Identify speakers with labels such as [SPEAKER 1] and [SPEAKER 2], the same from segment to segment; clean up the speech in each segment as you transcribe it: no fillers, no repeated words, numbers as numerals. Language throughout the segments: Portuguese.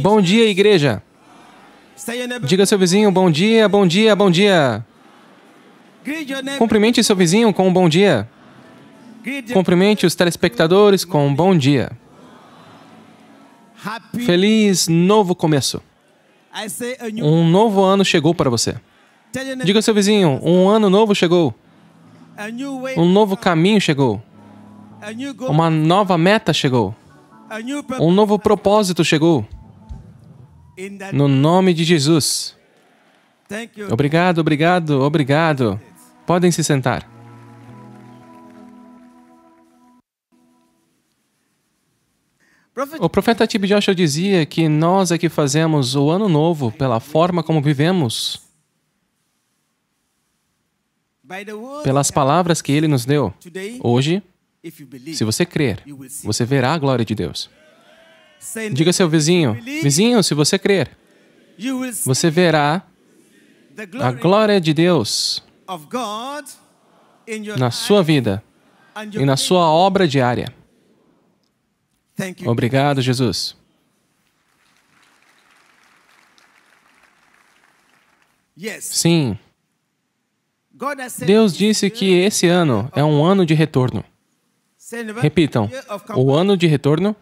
[SPEAKER 1] Bom dia, igreja. Diga ao seu vizinho, bom dia, bom dia, bom dia. Cumprimente seu vizinho com um bom dia. Cumprimente os telespectadores com um bom dia. Feliz novo começo. Um novo ano chegou para você. Diga ao seu vizinho, um ano novo chegou. Um novo caminho chegou. Uma nova meta chegou. Um novo propósito chegou. No nome de Jesus. Obrigado, obrigado, obrigado. Podem se sentar. O profeta T.B. Joshua dizia que nós é que fazemos o ano novo pela forma como vivemos, pelas palavras que Ele nos deu. Hoje, se você crer, você verá a glória de Deus. Diga ao seu vizinho, vizinho, se você crer, você verá a glória de Deus na sua vida e na sua obra diária. Obrigado, Jesus. Sim. Deus disse que esse ano é um ano de retorno. Repitam, o ano de retorno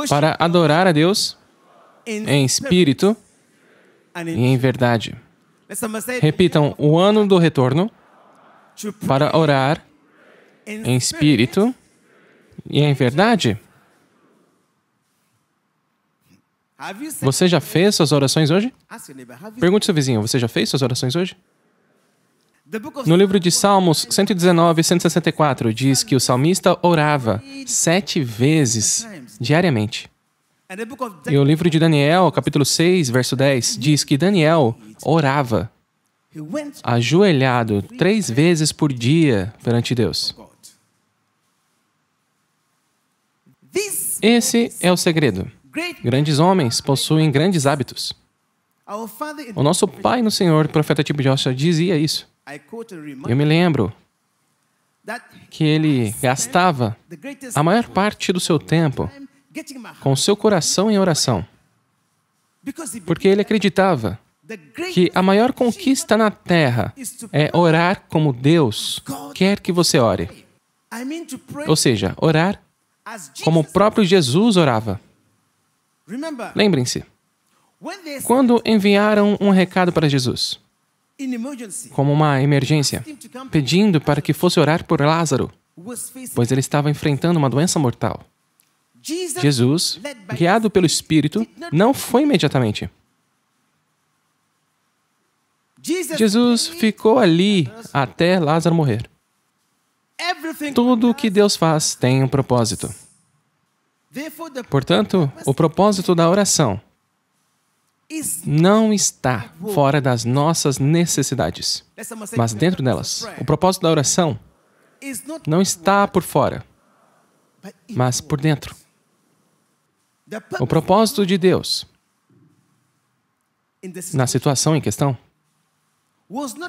[SPEAKER 1] para adorar a Deus em espírito e em verdade. Repitam, o ano do retorno para orar em espírito e em verdade. Você já fez suas orações hoje? Pergunte ao seu vizinho, você já fez suas orações hoje? No livro de Salmos 119 e 164, diz que o salmista orava 7 vezes diariamente. E o livro de Daniel, capítulo 6, verso 10, diz que Daniel orava ajoelhado 3 vezes por dia perante Deus. Esse é o segredo. Grandes homens possuem grandes hábitos. O nosso pai no Senhor, o profeta T.B. Joshua, dizia isso. Eu me lembro que ele gastava a maior parte do seu tempo com o seu coração em oração, porque ele acreditava que a maior conquista na terra é orar como Deus quer que você ore. Ou seja, orar como o próprio Jesus orava. Lembrem-se, quando enviaram um recado para Jesus, como uma emergência, pedindo para que fosse orar por Lázaro, pois ele estava enfrentando uma doença mortal. Jesus, guiado pelo Espírito, não foi imediatamente. Jesus ficou ali até Lázaro morrer. Tudo o que Deus faz tem um propósito. Portanto, o propósito da oração não está fora das nossas necessidades, mas dentro delas. O propósito da oração não está por fora, mas por dentro. O propósito de Deus na situação em questão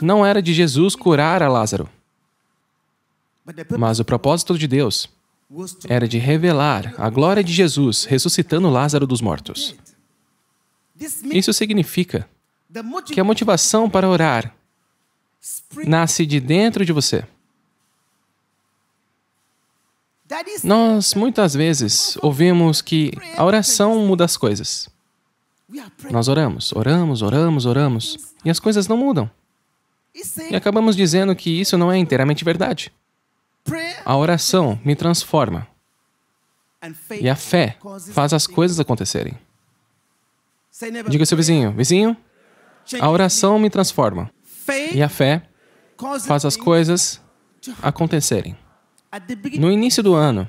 [SPEAKER 1] não era de Jesus curar a Lázaro, mas o propósito de Deus era de revelar a glória de Jesus ressuscitando Lázaro dos mortos. Isso significa que a motivação para orar nasce de dentro de você. Nós, muitas vezes, ouvimos que a oração muda as coisas. Nós oramos, oramos, oramos, oramos, e as coisas não mudam. E acabamos dizendo que isso não é inteiramente verdade. A oração me transforma. E a fé faz as coisas acontecerem. Diga ao seu vizinho, vizinho, a oração me transforma. E a fé faz as coisas acontecerem. No início do ano,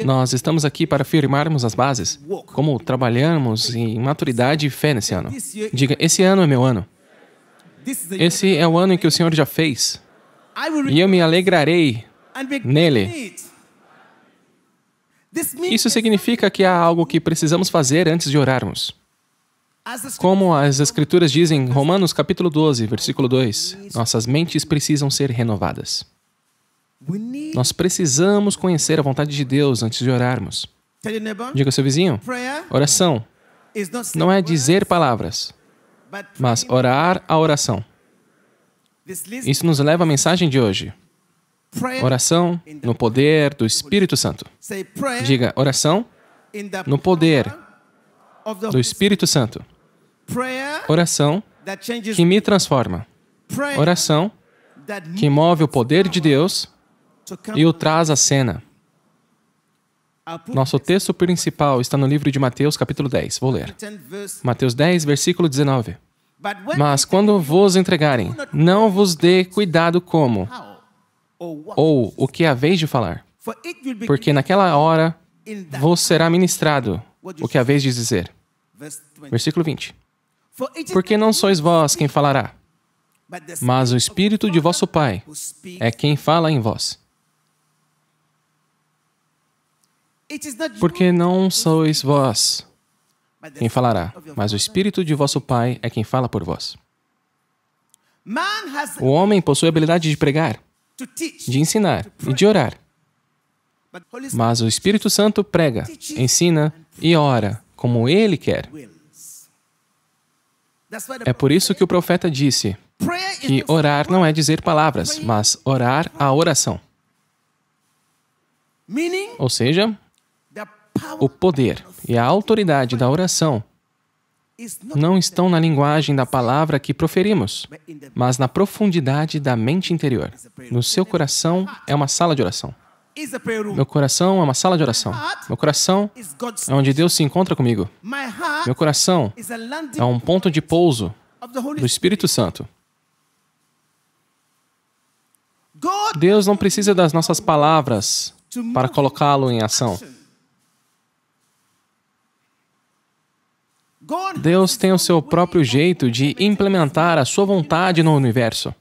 [SPEAKER 1] nós estamos aqui para firmarmos as bases, como trabalhamos em maturidade e fé nesse ano. Diga, esse ano é meu ano. Esse é o ano em que o Senhor já fez. E eu me alegrarei nele. Isso significa que há algo que precisamos fazer antes de orarmos. Como as Escrituras dizem em Romanos capítulo 12, versículo 2, nossas mentes precisam ser renovadas. Nós precisamos conhecer a vontade de Deus antes de orarmos. Diga ao seu vizinho, oração não é dizer palavras, mas orar a oração. Isso nos leva à mensagem de hoje. Oração no poder do Espírito Santo. Diga, oração no poder do Espírito Santo. Oração que me transforma. Oração que move o poder de Deus e o traz à cena. Nosso texto principal está no livro de Mateus, capítulo 10. Vou ler. Mateus 10, versículo 19. Mas quando vos entregarem, não vos dê cuidado como ou o que haveis de falar, porque naquela hora vos será ministrado o que haveis de dizer. Versículo 20. Porque não sois vós quem falará, mas o Espírito de vosso Pai é quem fala em vós. Porque não sois vós quem falará, mas o Espírito de vosso Pai é quem fala por vós. O homem possui a habilidade de pregar, de ensinar e de orar. Mas o Espírito Santo prega, ensina e ora como ele quer. É por isso que o profeta disse que orar não é dizer palavras, mas orar a oração. Ou seja, o poder e a autoridade da oração não estão na linguagem da palavra que proferimos, mas na profundidade da mente interior. No seu coração é uma sala de oração. Meu coração é uma sala de oração. Meu coração é onde Deus se encontra comigo. Meu coração é um ponto de pouso do Espírito Santo. Deus não precisa das nossas palavras para colocá-lo em ação. Deus tem o seu próprio jeito de implementar a sua vontade no universo.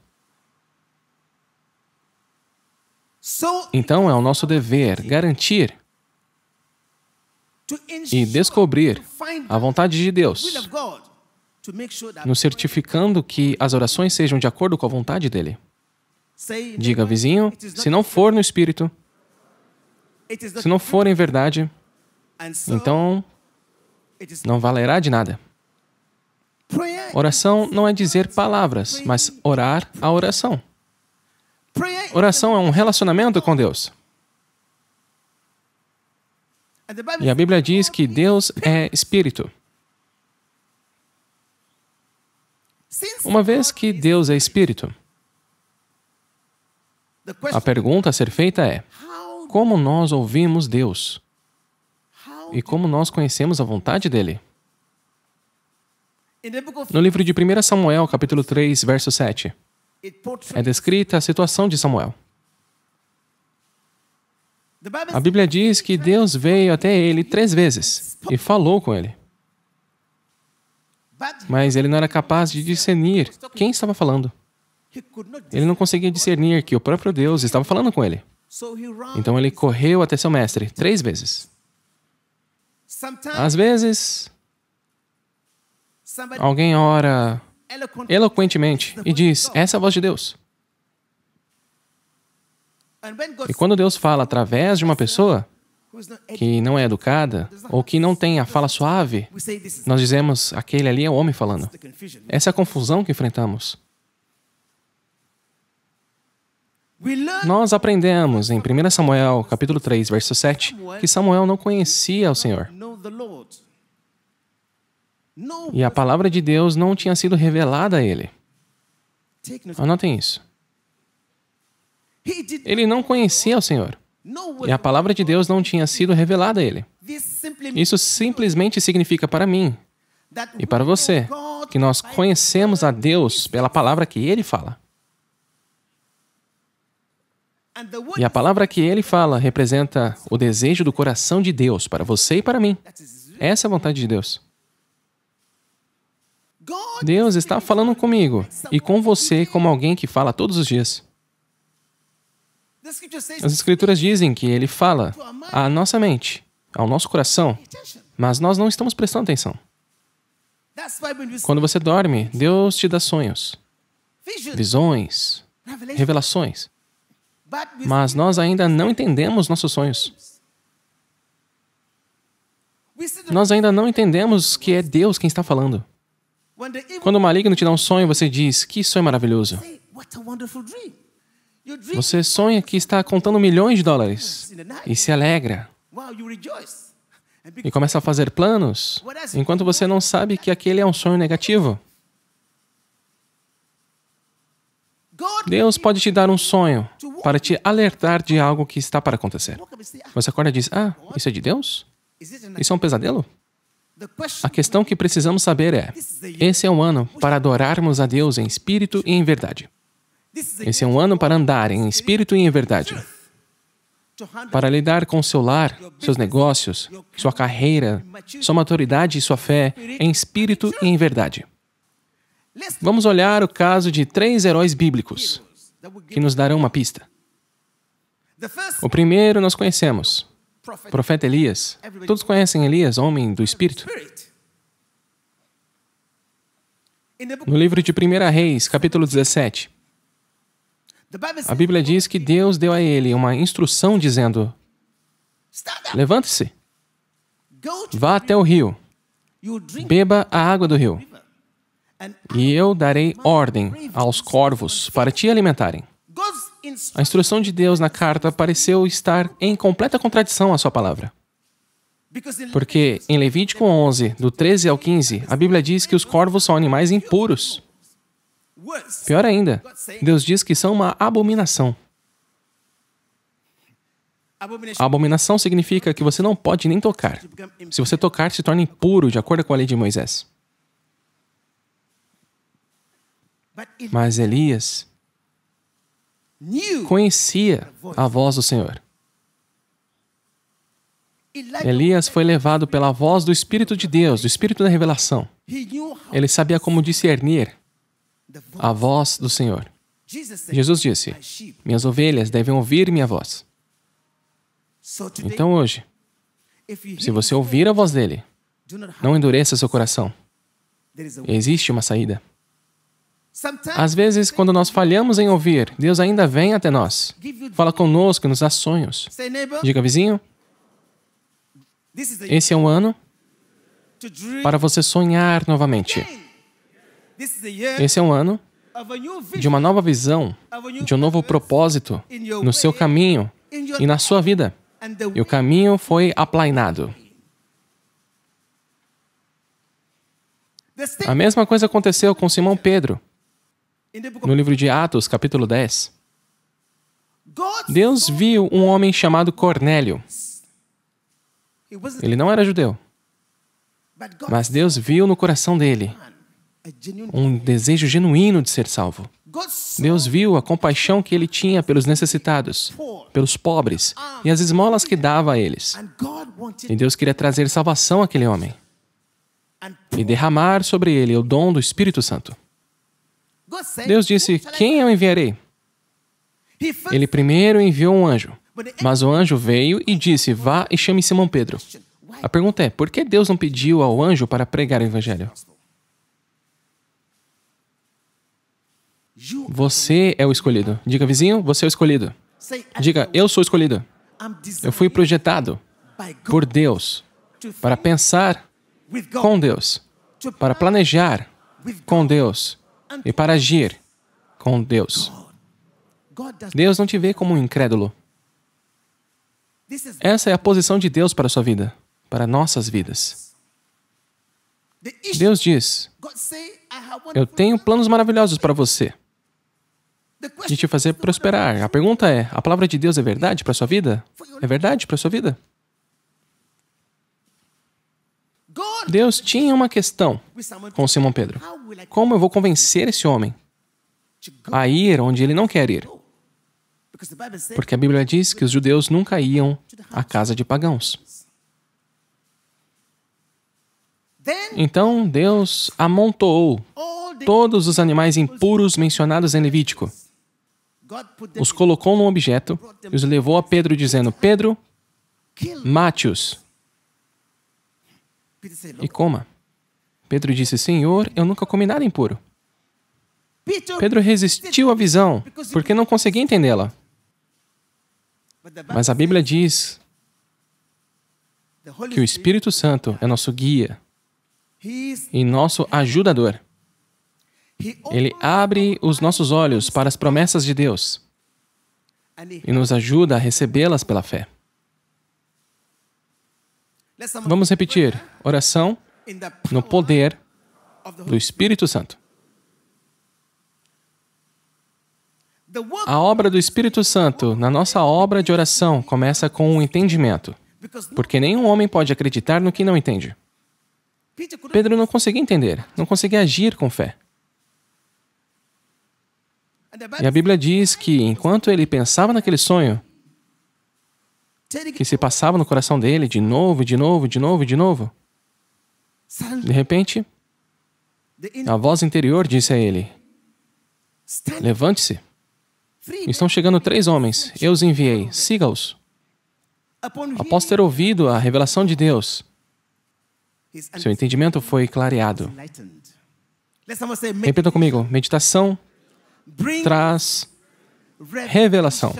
[SPEAKER 1] Então é o nosso dever garantir e descobrir a vontade de Deus, nos certificando que as orações sejam de acordo com a vontade dele. Diga, vizinho, se não for no Espírito, se não for em verdade, então não valerá de nada. Oração não é dizer palavras, mas orar a oração. Oração é um relacionamento com Deus. E a Bíblia diz que Deus é Espírito. Uma vez que Deus é Espírito, a pergunta a ser feita é: como nós ouvimos Deus? E como nós conhecemos a vontade dele? No livro de 1 Samuel, capítulo 3, verso 7, é descrita a situação de Samuel. A Bíblia diz que Deus veio até ele 3 vezes e falou com ele. Mas ele não era capaz de discernir quem estava falando. Ele não conseguia discernir que o próprio Deus estava falando com ele. Então ele correu até seu mestre 3 vezes. Às vezes, alguém ora eloquentemente e diz: essa é a voz de Deus. E quando Deus fala através de uma pessoa que não é educada ou que não tem a fala suave, nós dizemos: aquele ali é o homem falando. Essa é a confusão que enfrentamos. Nós aprendemos em 1 Samuel, capítulo 3, verso 7, que Samuel não conhecia o Senhor. E a palavra de Deus não tinha sido revelada a ele. Anotem isso. Ele não conhecia o Senhor. E a palavra de Deus não tinha sido revelada a ele. Isso simplesmente significa para mim e para você que nós conhecemos a Deus pela palavra que Ele fala. E a palavra que Ele fala representa o desejo do coração de Deus para você e para mim. Essa é a vontade de Deus. Deus está falando comigo e com você como alguém que fala todos os dias. As Escrituras dizem que Ele fala à nossa mente, ao nosso coração, mas nós não estamos prestando atenção. Quando você dorme, Deus te dá sonhos, visões, revelações, mas nós ainda não entendemos nossos sonhos. Nós ainda não entendemos que é Deus quem está falando. Quando o maligno te dá um sonho, você diz, que sonho maravilhoso. Você sonha que está contando milhões de dólares e se alegra. E começa a fazer planos, enquanto você não sabe que aquele é um sonho negativo. Deus pode te dar um sonho para te alertar de algo que está para acontecer. Você acorda e diz, isso é de Deus? Isso é um pesadelo? A questão que precisamos saber é, esse é um ano para adorarmos a Deus em espírito e em verdade. Esse é um ano para andar em espírito e em verdade. Para lidar com seu lar, seus negócios, sua carreira, sua maturidade e sua fé em espírito e em verdade. Vamos olhar o caso de 3 heróis bíblicos que nos darão uma pista. O primeiro nós conhecemos, o profeta Elias. Todos conhecem Elias, homem do Espírito? No livro de 1 Reis, capítulo 17, a Bíblia diz que Deus deu a ele uma instrução dizendo, levante-se, vá até o rio, beba a água do rio. E eu darei ordem aos corvos para te alimentarem. A instrução de Deus na carta pareceu estar em completa contradição à sua palavra. Porque em Levítico 11, do 13 ao 15, a Bíblia diz que os corvos são animais impuros. Pior ainda, Deus diz que são uma abominação. A abominação significa que você não pode nem tocar. Se você tocar, se torna impuro, de acordo com a lei de Moisés. Mas Elias conhecia a voz do Senhor. Elias foi levado pela voz do Espírito de Deus, do Espírito da revelação. Ele sabia como discernir a voz do Senhor. Jesus disse, minhas ovelhas devem ouvir minha voz. Então hoje, se você ouvir a voz dele, não endureça seu coração. Existe uma saída. Às vezes, quando nós falhamos em ouvir, Deus ainda vem até nós. Fala conosco e nos dá sonhos. Diga, vizinho, esse é um ano para você sonhar novamente. Esse é um ano de uma nova visão, de um novo propósito no seu caminho e na sua vida. E o caminho foi aplainado. A mesma coisa aconteceu com Simão Pedro. No livro de Atos, capítulo 10, Deus viu um homem chamado Cornélio. Ele não era judeu, mas Deus viu no coração dele um desejo genuíno de ser salvo. Deus viu a compaixão que ele tinha pelos necessitados, pelos pobres e as esmolas que dava a eles. E Deus queria trazer salvação àquele homem e derramar sobre ele o dom do Espírito Santo. Deus disse, quem eu enviarei? Ele primeiro enviou um anjo, mas o anjo veio e disse, vá e chame Simão Pedro. A pergunta é, por que Deus não pediu ao anjo para pregar o evangelho? Você é o escolhido. Diga, vizinho, você é o escolhido. Diga, eu sou escolhido. Eu fui projetado por Deus para pensar com Deus, para planejar com Deus e para agir com Deus. Deus não te vê como um incrédulo. Essa é a posição de Deus para a sua vida, para nossas vidas. Deus diz, eu tenho planos maravilhosos para você, de te fazer prosperar. A pergunta é, a palavra de Deus é verdade para a sua vida? É verdade para a sua vida? Deus tinha uma questão com Simão Pedro. Como eu vou convencer esse homem a ir onde ele não quer ir? Porque a Bíblia diz que os judeus nunca iam à casa de pagãos. Então Deus amontoou todos os animais impuros mencionados em Levítico. Os colocou num objeto e os levou a Pedro dizendo, Pedro, mate-os e coma. Pedro disse, Senhor, eu nunca comi nada impuro. Pedro resistiu à visão, porque não conseguia entendê-la. Mas a Bíblia diz que o Espírito Santo é nosso guia e nosso ajudador. Ele abre os nossos olhos para as promessas de Deus e nos ajuda a recebê-las pela fé. Vamos repetir. Oração no poder do Espírito Santo. A obra do Espírito Santo na nossa obra de oração começa com o entendimento, porque nenhum homem pode acreditar no que não entende. Pedro não conseguia entender, não conseguia agir com fé. E a Bíblia diz que, enquanto ele pensava naquele sonho, que se passava no coração dele de novo, de novo, de novo, de novo, de repente, a voz interior disse a ele: levante-se. Estão chegando 3 homens. Eu os enviei. Siga-os. Após ter ouvido a revelação de Deus, seu entendimento foi clareado. Repita comigo. Meditação traz revelação.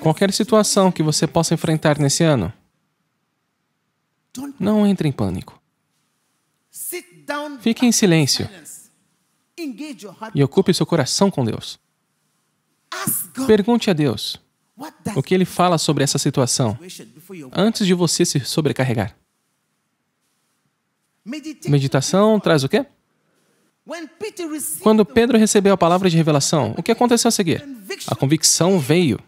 [SPEAKER 1] Qualquer situação que você possa enfrentar nesse ano, não entre em pânico. Fique em silêncio e ocupe seu coração com Deus. Pergunte a Deus o que Ele fala sobre essa situação antes de você se sobrecarregar. Meditação traz o quê? Quando Pedro recebeu a palavra de revelação, o que aconteceu a seguir? A convicção veio.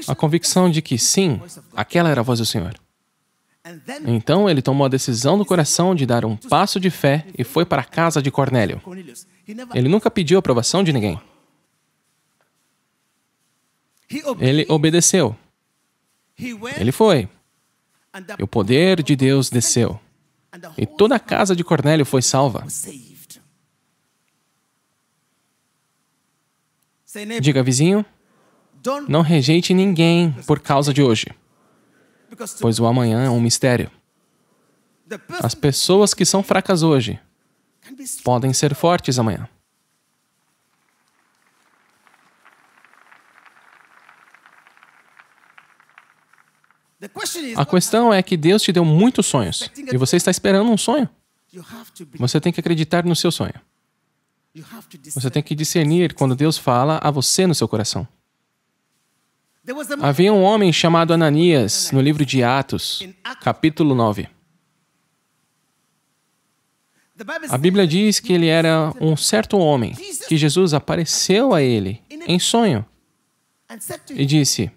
[SPEAKER 1] A convicção de que sim, aquela era a voz do Senhor. Então ele tomou a decisão do coração de dar um passo de fé e foi para a casa de Cornélio. Ele nunca pediu aprovação de ninguém. Ele obedeceu. Ele foi. E o poder de Deus desceu. E toda a casa de Cornélio foi salva. Diga, vizinho, não rejeite ninguém por causa de hoje, pois o amanhã é um mistério. As pessoas que são fracas hoje podem ser fortes amanhã. A questão é que Deus te deu muitos sonhos e você está esperando um sonho. Você tem que acreditar no seu sonho. Você tem que discernir quando Deus fala a você no seu coração. Havia um homem chamado Ananias no livro de Atos, capítulo 9. A Bíblia diz que ele era um certo homem, que Jesus apareceu a ele em sonho e disse: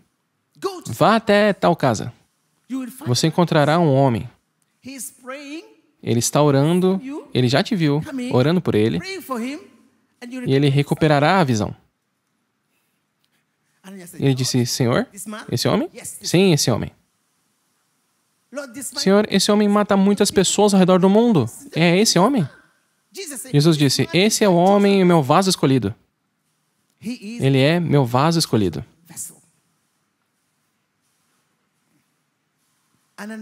[SPEAKER 1] vá até tal casa. Você encontrará um homem. Ele está orando, ele já te viu, orando por ele, e ele recuperará a visão. Ele disse: Senhor, esse homem? Sim, esse homem. Senhor, esse homem mata muitas pessoas ao redor do mundo. É esse homem? Jesus disse: esse é o homem, meu vaso escolhido. Ele é meu vaso escolhido.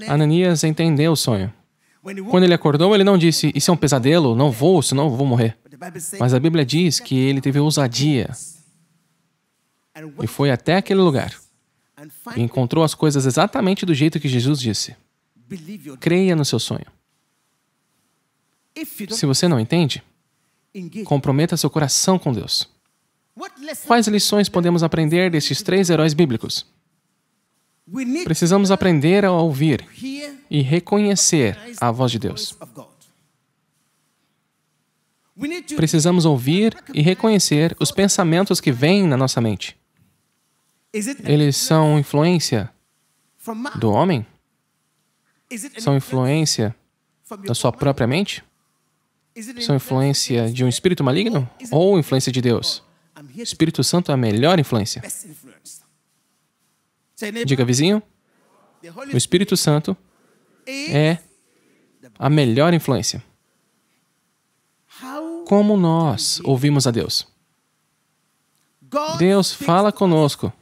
[SPEAKER 1] Ananias entendeu o sonho. Quando ele acordou, ele não disse: isso é um pesadelo, não vou, senão eu vou morrer. Mas a Bíblia diz que ele teve ousadia e foi até aquele lugar e encontrou as coisas exatamente do jeito que Jesus disse. Creia no seu sonho. Se você não entende, comprometa seu coração com Deus. Quais lições podemos aprender destes 3 heróis bíblicos? Precisamos aprender a ouvir e reconhecer a voz de Deus. Precisamos ouvir e reconhecer os pensamentos que vêm na nossa mente. Eles são influência do homem? São influência da sua própria mente? São influência de um espírito maligno? Ou influência de Deus? O Espírito Santo é a melhor influência. Diga, vizinho, o Espírito Santo é a melhor influência. Como nós ouvimos a Deus? Deus fala conosco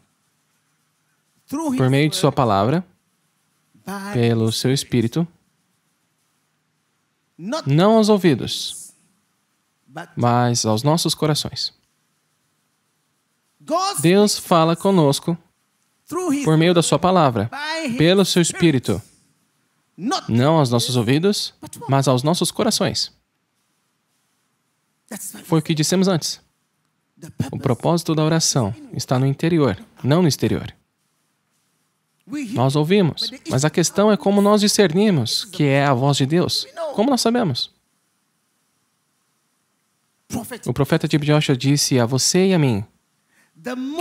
[SPEAKER 1] por meio de sua palavra, pelo seu Espírito, não aos ouvidos, mas aos nossos corações. Deus fala conosco por meio da sua palavra, pelo seu Espírito. Não aos nossos ouvidos, mas aos nossos corações. Foi o que dissemos antes. O propósito da oração está no interior, não no exterior. Nós ouvimos, mas a questão é como nós discernimos que é a voz de Deus. Como nós sabemos? O profeta T.B. Joshua disse a você e a mim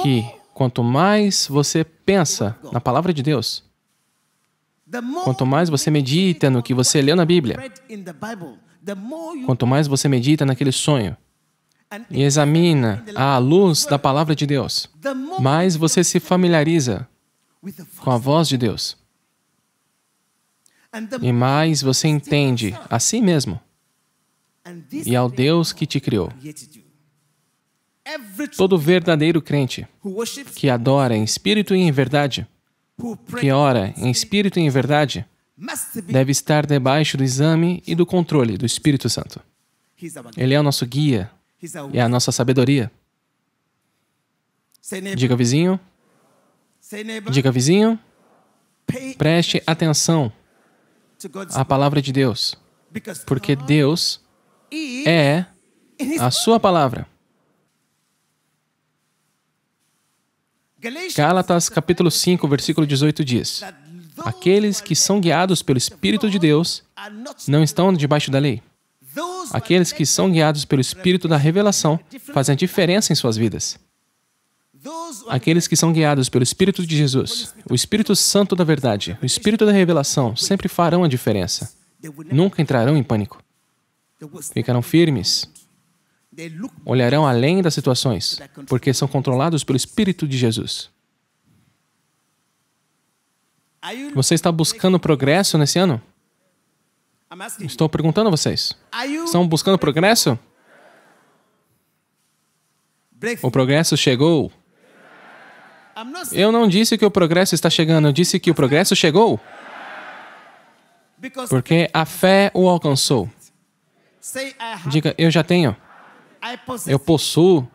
[SPEAKER 1] que quanto mais você pensa na palavra de Deus, quanto mais você medita no que você leu na Bíblia, quanto mais você medita naquele sonho e examina à luz da palavra de Deus, mais você se familiariza com a voz de Deus. E mais você entende a si mesmo e ao Deus que te criou. Todo verdadeiro crente que adora em espírito e em verdade, que ora em espírito e em verdade, deve estar debaixo do exame e do controle do Espírito Santo. Ele é o nosso guia, é a nossa sabedoria. Diga, vizinho. Diga, vizinho, preste atenção à palavra de Deus, porque Deus é a sua palavra. Gálatas capítulo 5, versículo 18 diz: aqueles que são guiados pelo Espírito de Deus não estão debaixo da lei. Aqueles que são guiados pelo Espírito da revelação fazem a diferença em suas vidas. Aqueles que são guiados pelo Espírito de Jesus, o Espírito Santo da verdade, o Espírito da revelação, sempre farão a diferença. Nunca entrarão em pânico. Ficarão firmes. Olharão além das situações, porque são controlados pelo Espírito de Jesus. Você está buscando progresso nesse ano? Estou perguntando a vocês. Estão buscando progresso? O progresso chegou. Eu não disse que o progresso está chegando, eu disse que o progresso chegou. Porque a fé o alcançou. Diga, eu já tenho. Eu possuo.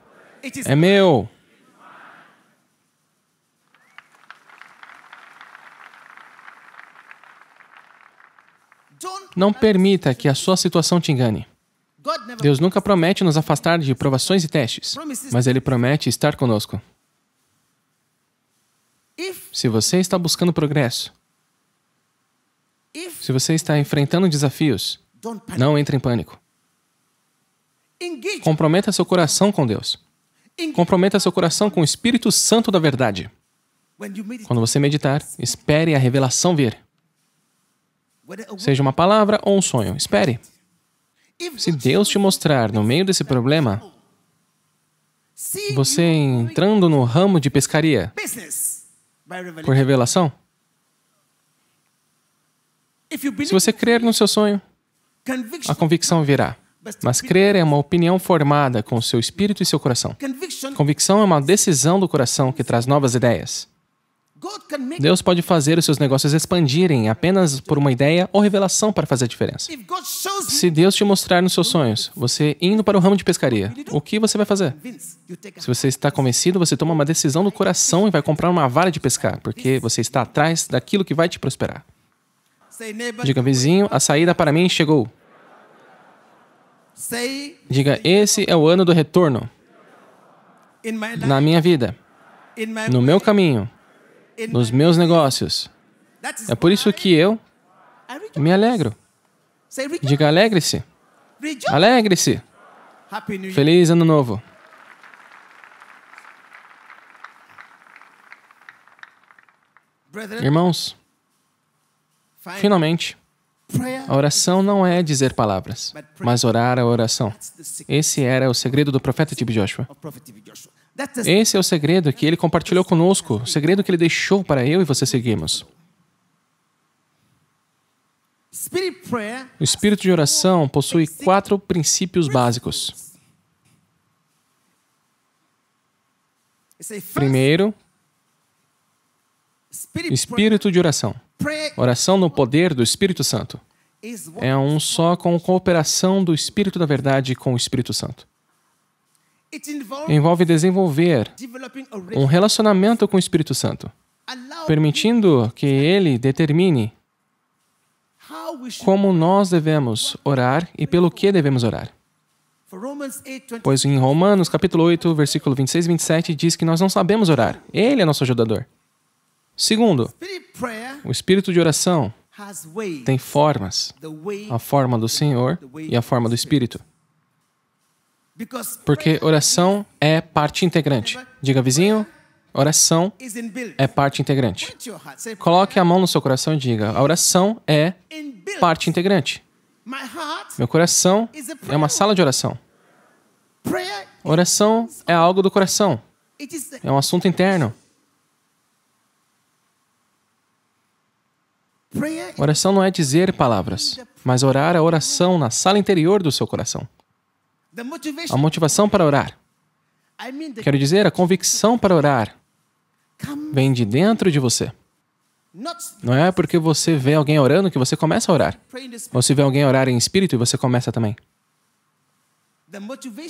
[SPEAKER 1] É meu. Não permita que a sua situação te engane. Deus nunca promete nos afastar de provações e testes, mas Ele promete estar conosco. Se você está buscando progresso, se você está enfrentando desafios, não entre em pânico. Comprometa seu coração com Deus. Comprometa seu coração com o Espírito Santo da verdade. Quando você meditar, espere a revelação vir. Seja uma palavra ou um sonho, espere. Se Deus te mostrar no meio desse problema, você entrando no ramo de pescaria por revelação, se você crer no seu sonho, a convicção virá. Mas crer é uma opinião formada com o seu espírito e seu coração. Convicção é uma decisão do coração que traz novas ideias. Deus pode fazer os seus negócios expandirem apenas por uma ideia ou revelação para fazer a diferença. Se Deus te mostrar nos seus sonhos, você indo para o ramo de pescaria, o que você vai fazer? Se você está convencido, você toma uma decisão do coração e vai comprar uma vara de pescar, porque você está atrás daquilo que vai te prosperar. Diga, vizinho, a saída para mim chegou. Diga, esse é o ano do retorno. Na minha vida, no meu caminho, nos meus negócios. É por isso que eu me alegro. Diga, alegre-se. Alegre-se. Feliz Ano Novo. Irmãos, finalmente, a oração não é dizer palavras, mas orar a oração. Esse era o segredo do profeta T.B. Joshua. Esse é o segredo que ele compartilhou conosco, o segredo que ele deixou para eu e você seguirmos. O espírito de oração possui 4 princípios básicos. Primeiro, espírito de oração. Oração no poder do Espírito Santo. É um só com cooperação do Espírito da verdade com o Espírito Santo. envolve desenvolver um relacionamento com o Espírito Santo, permitindo que Ele determine como nós devemos orar e pelo que devemos orar. Pois em Romanos, capítulo 8, versículo 26 e 27, diz que nós não sabemos orar. Ele é nosso ajudador. Segundo, o espírito de oração tem formas, a forma do Senhor e a forma do Espírito. Porque oração é parte integrante. Diga, vizinho, oração é parte integrante. Coloque a mão no seu coração e diga, a oração é parte integrante. Meu coração é uma sala de oração. Oração é algo do coração. É um assunto interno. Oração não é dizer palavras, mas orar é oração na sala interior do seu coração. A motivação para orar. Quero dizer, a convicção para orar vem de dentro de você. Não é porque você vê alguém orando que você começa a orar. Ou se vê alguém orar em espírito e você começa também.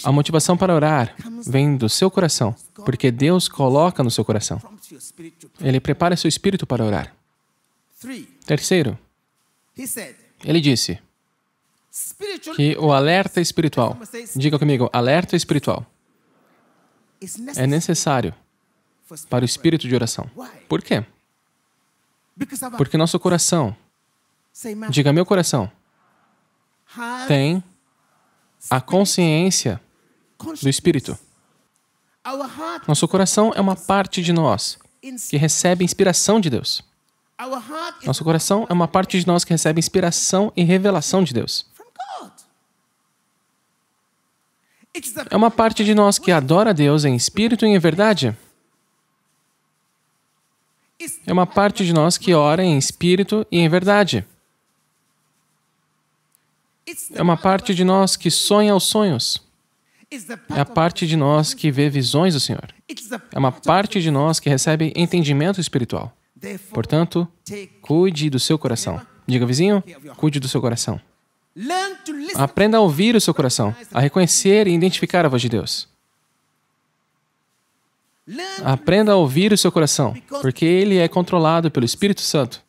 [SPEAKER 1] A motivação para orar vem do seu coração, porque Deus coloca no seu coração. Ele prepara seu espírito para orar. Terceiro, ele disse que o alerta espiritual, diga comigo, alerta espiritual, é necessário para o espírito de oração. Por quê? Porque nosso coração, diga meu coração, tem a consciência do Espírito. Nosso coração é uma parte de nós que recebe inspiração de Deus. Nosso coração é uma parte de nós que recebe inspiração e revelação de Deus. É uma parte de nós que adora a Deus em espírito e em verdade. É uma parte de nós que ora em espírito e em verdade. É uma parte de nós que sonha os sonhos. É a parte de nós que vê visões do Senhor. É uma parte de nós que recebe entendimento espiritual. Portanto, cuide do seu coração. Diga, vizinho, cuide do seu coração. Aprenda a ouvir o seu coração, a reconhecer e identificar a voz de Deus. Aprenda a ouvir o seu coração, porque ele é controlado pelo Espírito Santo,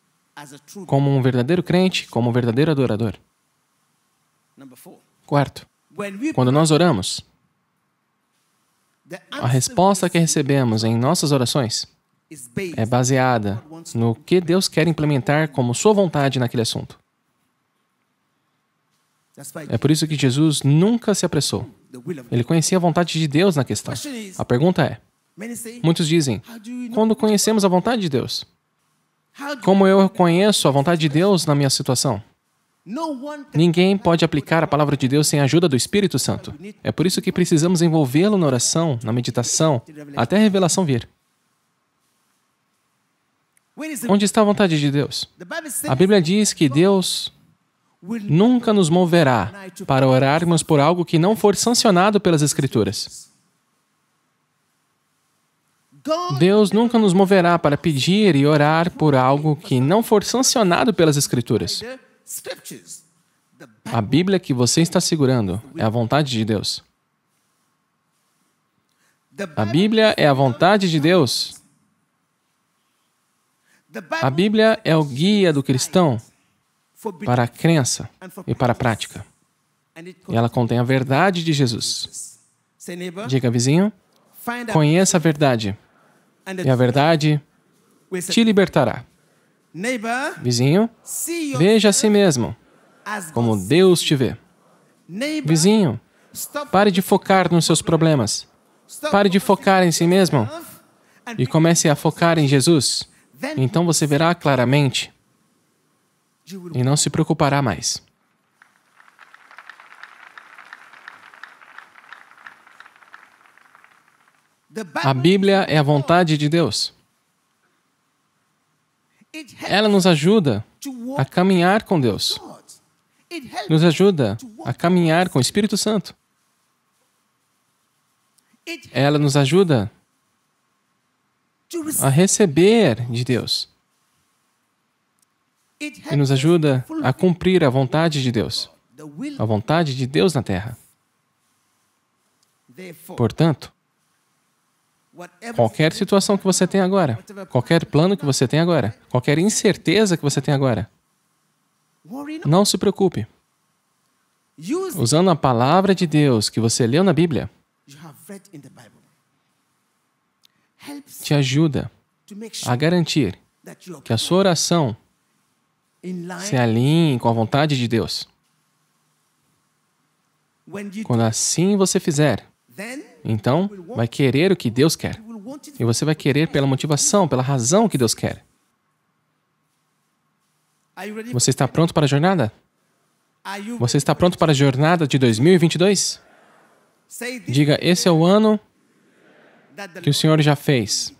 [SPEAKER 1] como um verdadeiro crente, como um verdadeiro adorador. Quarto, quando nós oramos, a resposta que recebemos em nossas orações é baseada no que Deus quer implementar como sua vontade naquele assunto. É por isso que Jesus nunca se apressou. Ele conhecia a vontade de Deus na questão. A pergunta é, muitos dizem, quando conhecemos a vontade de Deus? Como eu conheço a vontade de Deus na minha situação? Ninguém pode aplicar a palavra de Deus sem a ajuda do Espírito Santo. É por isso que precisamos envolvê-lo na oração, na meditação, até a revelação vir. Onde está a vontade de Deus? A Bíblia diz que Deus nunca nos moverá para orarmos por algo que não for sancionado pelas Escrituras. Deus nunca nos moverá para pedir e orar por algo que não for sancionado pelas Escrituras. A Bíblia que você está segurando é a vontade de Deus. A Bíblia é a vontade de Deus. A Bíblia é o guia do cristão para a crença e para a prática. E ela contém a verdade de Jesus. Diga, vizinho, conheça a verdade. E a verdade te libertará. Vizinho, veja a si mesmo como Deus te vê. Vizinho, pare de focar nos seus problemas. Pare de focar em si mesmo e comece a focar em Jesus. Então você verá claramente e não se preocupará mais. A Bíblia é a vontade de Deus. Ela nos ajuda a caminhar com Deus. Nos ajuda a caminhar com o Espírito Santo. Ela nos ajuda a receber de Deus. E nos ajuda a cumprir a vontade de Deus. A vontade de Deus na terra. Portanto, qualquer situação que você tem agora, qualquer plano que você tem agora, qualquer incerteza que você tem agora, não se preocupe. Usando a palavra de Deus que você leu na Bíblia, te ajuda a garantir que a sua oração se alinhe com a vontade de Deus. Quando assim você fizer, então vai querer o que Deus quer. E você vai querer pela motivação, pela razão que Deus quer. Você está pronto para a jornada? Você está pronto para a jornada de 2022? Diga, esse é o ano que o Senhor já fez.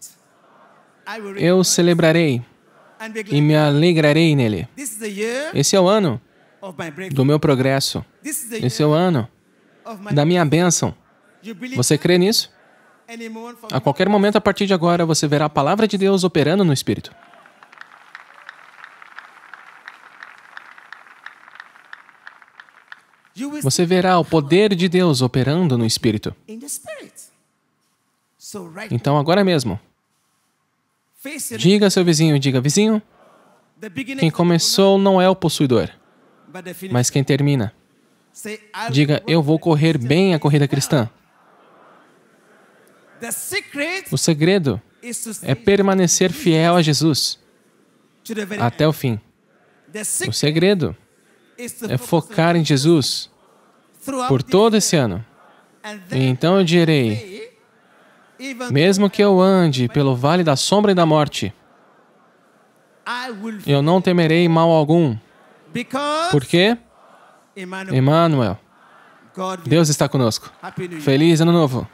[SPEAKER 1] Eu celebrarei e me alegrarei nele. Esse é o ano do meu progresso. Esse é o ano da minha bênção. Você crê nisso? A qualquer momento, a partir de agora, você verá a palavra de Deus operando no Espírito. Você verá o poder de Deus operando no Espírito. Então, agora mesmo, diga a seu vizinho, diga, vizinho, quem começou não é o possuidor, mas quem termina. Diga, eu vou correr bem a corrida cristã. O segredo é permanecer fiel a Jesus até o fim. O segredo é focar em Jesus por todo esse ano. E então eu direi, mesmo que eu ande pelo vale da sombra e da morte, eu não temerei mal algum. Por quê? Emmanuel, Deus está conosco. Feliz Ano Novo!